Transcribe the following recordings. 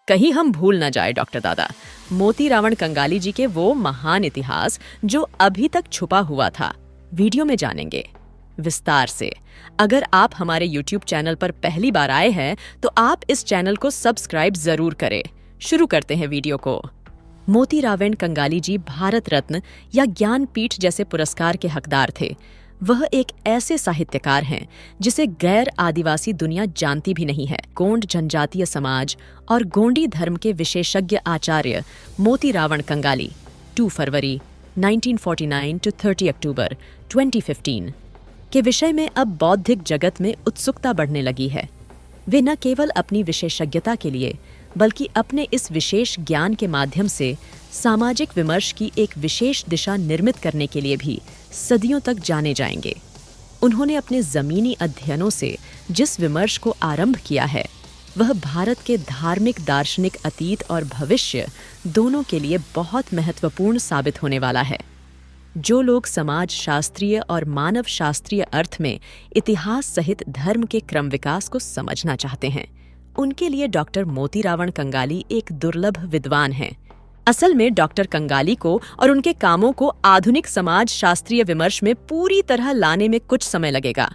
कहीं हम भूल न जाए डॉक्टर दादा, मोती रावण कंगाली जी के वो महान इतिहास जो अभी तक छुपा हुआ था। वीडियो में जानेंगे विस्तार से। अगर आप हमारे YouTube चैनल पर पहली बार आए हैं तो आप इस चैनल को सब्सक्राइब जरूर करें। शुरू करते हैं वीडियो को। मोती रावण कंगाली जी भारत रत्न या ज्ञानपीठ जैसे पुरस्कार के हकदार थे। वह एक ऐसे साहित्यकार हैं जिसे गैर आदिवासी दुनिया जानती भी नहीं है। गोंड जनजातीय समाज और गोंडी धर्म के विशेषज्ञ आचार्य मोती रावण कंगाली 2 फरवरी 1949 to 30 अक्टूबर 2015 के विषय में अब बौद्धिक जगत में उत्सुकता बढ़ने लगी है। वे न केवल अपनी विशेषज्ञता के लिए बल्कि अपने इस विशेष ज्ञान के माध्यम से सामाजिक विमर्श की एक विशेष दिशा निर्मित करने के लिए भी सदियों तक जाने जाएंगे। उन्होंने अपने जमीनी अध्ययनों से जिस विमर्श को आरंभ किया है वह भारत के धार्मिक दार्शनिक अतीत और भविष्य दोनों के लिए बहुत महत्वपूर्ण साबित होने वाला है। जो लोग समाज शास्त्रीय और मानव शास्त्रीय अर्थ में इतिहास सहित धर्म के क्रम विकास को समझना चाहते हैं, उनके लिए डॉक्टर मोती रावण कंगाली एक दुर्लभ विद्वान हैं। असल में डॉक्टर कंगाली को और उनके कामों को आधुनिक समाज शास्त्रीय विमर्श में पूरी तरह लाने में कुछ समय लगेगा।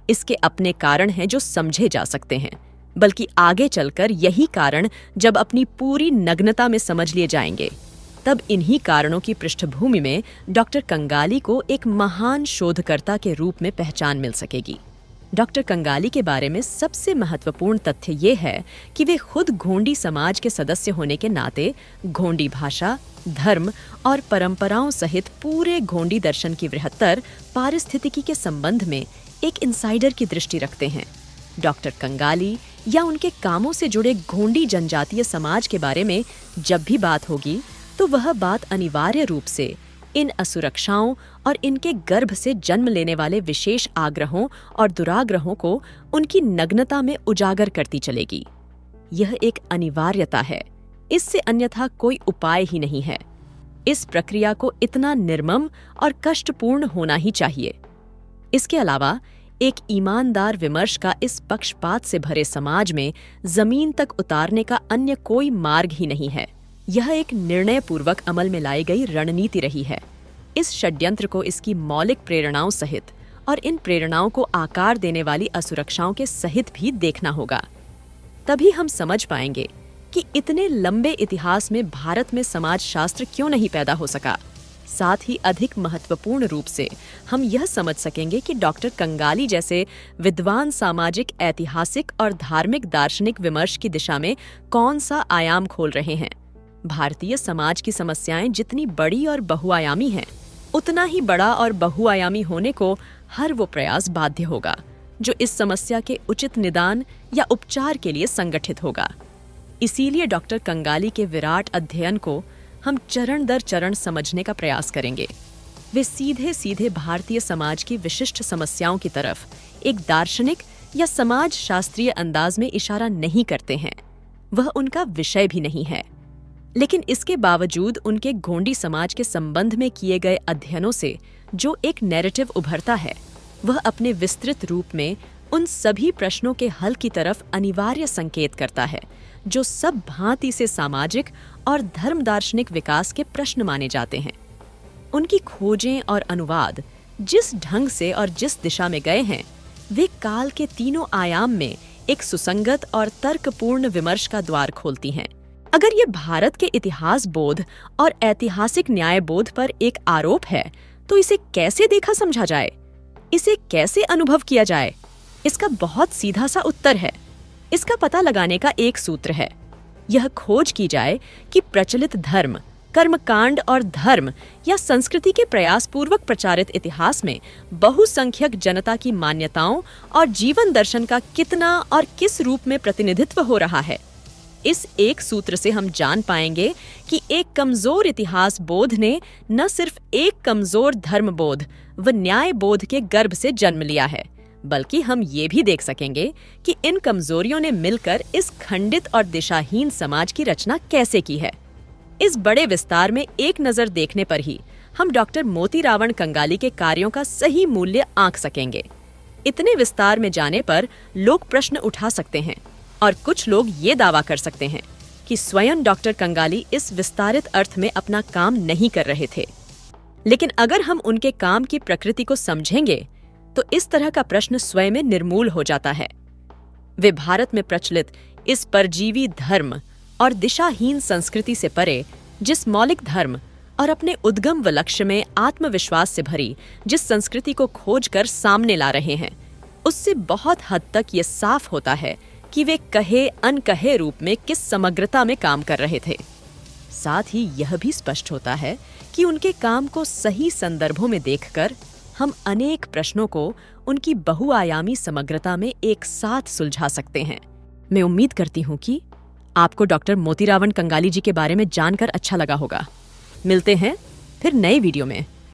इसके अपने कारण हैं जो समझे जा सकते हैं, बल्कि आगे चलकर यही कारण जब अपनी पूरी नग्नता में समझ लिए जाएंगे, तब इन्हीं कारणों की पृष्ठभूमि में डॉक्टर कंगाली को एक महान शोधकर्ता के रूप में पहचान मिल सकेगी। डॉक्टर कंगाली के बारे में सबसे महत्वपूर्ण तथ्य ये है कि वे खुद गोंडी समाज के सदस्य होने के नाते गोंडी भाषा, धर्म और परंपराओं सहित पूरे गोंडी दर्शन की बृहत्तर पारिस्थितिकी के संबंध में एक इनसाइडर की दृष्टि रखते हैं। डॉक्टर कंगाली या उनके कामों से जुड़े गोंडी जनजातीय समाज के बारे में जब भी बात होगी तो वह बात अनिवार्य रूप से इन असुरक्षाओं और इनके गर्भ से जन्म लेने वाले विशेष आग्रहों और दुराग्रहों को उनकी नग्नता में उजागर करती चलेगी। यह एक अनिवार्यता है, इससे अन्यथा कोई उपाय ही नहीं है। इस प्रक्रिया को इतना निर्मम और कष्टपूर्ण होना ही चाहिए। इसके अलावा एक ईमानदार विमर्श का इस पक्षपात से भरे समाज में जमीन तक उतारने का अन्य कोई मार्ग ही नहीं है। यह एक निर्णय पूर्वक अमल में लाई गई रणनीति रही है। इस षड्यंत्र को इसकी मौलिक प्रेरणाओं सहित और इन प्रेरणाओं को आकार देने वाली असुरक्षाओं के सहित भी देखना होगा। तभी हम समझ पाएंगे कि इतने लंबे इतिहास में भारत में समाज शास्त्र क्यों नहीं पैदा हो सका। साथ ही अधिक महत्वपूर्ण रूप से हम यह समझ सकेंगे कि डॉक्टर कंगाली जैसे विद्वान सामाजिक, ऐतिहासिक और धार्मिक दार्शनिक विमर्श की दिशा में कौन सा आयाम खोल रहे हैं। भारतीय समाज की समस्याएं जितनी बड़ी और बहुआयामी हैं, उतना ही बड़ा और बहुआयामी होने को हर वो प्रयास बाध्य होगा जो इस समस्या के उचित निदान या उपचार के लिए संगठित होगा। इसीलिए डॉक्टर कंगाली के विराट अध्ययन को हम चरण दर चरण समझने का प्रयास करेंगे। वे सीधे सीधे भारतीय समाज की विशिष्ट समस्याओं की तरफ एक दार्शनिक या समाज शास्त्रीय अंदाज में इशारा नहीं करते हैं। वह उनका विषय भी नहीं है। लेकिन इसके बावजूद उनके गोंडी समाज के संबंध में किए गए अध्ययनों से जो एक नैरेटिव उभरता है, वह अपने विस्तृत रूप में उन सभी प्रश्नों के हल की तरफ अनिवार्य संकेत करता है जो सब भांति से सामाजिक और धर्म दार्शनिक विकास के प्रश्न माने जाते हैं। उनकी खोजें और अनुवाद जिस ढंग से और जिस दिशा में गए हैं, वे काल के तीनों आयाम में एक सुसंगत और तर्कपूर्ण विमर्श का द्वार खोलती हैं। अगर ये भारत के इतिहास बोध और ऐतिहासिक न्याय बोध पर एक आरोप है, तो इसे कैसे देखा समझा जाए, इसे कैसे अनुभव किया जाए? इसका बहुत सीधा सा उत्तर है। इसका पता लगाने का एक सूत्र है। यह खोज की जाए कि प्रचलित धर्म, कर्मकांड और धर्म या संस्कृति के प्रयास पूर्वक प्रचारित इतिहास में बहुसंख्यक जनता की मान्यताओं और जीवन दर्शन का कितना और किस रूप में प्रतिनिधित्व हो रहा है। इस एक सूत्र से हम जान पाएंगे कि एक कमजोर इतिहास बोध ने न सिर्फ एक कमजोर धर्म बोध व न्याय बोध के गर्भ से जन्म लिया है, बल्कि हम ये भी देख सकेंगे कि इन कमजोरियों ने मिलकर इस खंडित और दिशाहीन समाज की रचना कैसे की है। इस बड़े विस्तार में एक नजर देखने पर ही हम डॉक्टर मोती रावण कंगाली के कार्यों का सही मूल्य आंक सकेंगे। इतने विस्तार में जाने पर लोग प्रश्न उठा सकते हैं और कुछ लोग ये दावा कर सकते हैं कि स्वयं डॉक्टर कंगाली इस विस्तारित अर्थ में अपना काम नहीं कर रहे थे। लेकिन अगर हम उनके काम की प्रकृति को समझेंगे तो इस तरह का प्रश्न स्वयं में निर्मूल हो जाता है। वे भारत में प्रचलित इस परजीवी धर्म और दिशाहीन संस्कृति से परे, जिस मौलिक धर्म और अपने उद्गम व लक्ष्य में आत्मविश्वास से भरी जिस संस्कृति को खोज कर सामने ला रहे हैं, उससे बहुत हद तक ये साफ होता है कि वे कहे अनकहे रूप में किस समग्रता में काम कर रहे थे। साथ ही यह भी स्पष्ट होता है कि उनके काम को सही संदर्भों में देखकर हम अनेक प्रश्नों को उनकी बहुआयामी समग्रता में एक साथ सुलझा सकते हैं। मैं उम्मीद करती हूँ कि आपको डॉक्टर मोतीरावण कंगाली जी के बारे में जानकर अच्छा लगा होगा। मिलते हैं फिर नए वीडियो में।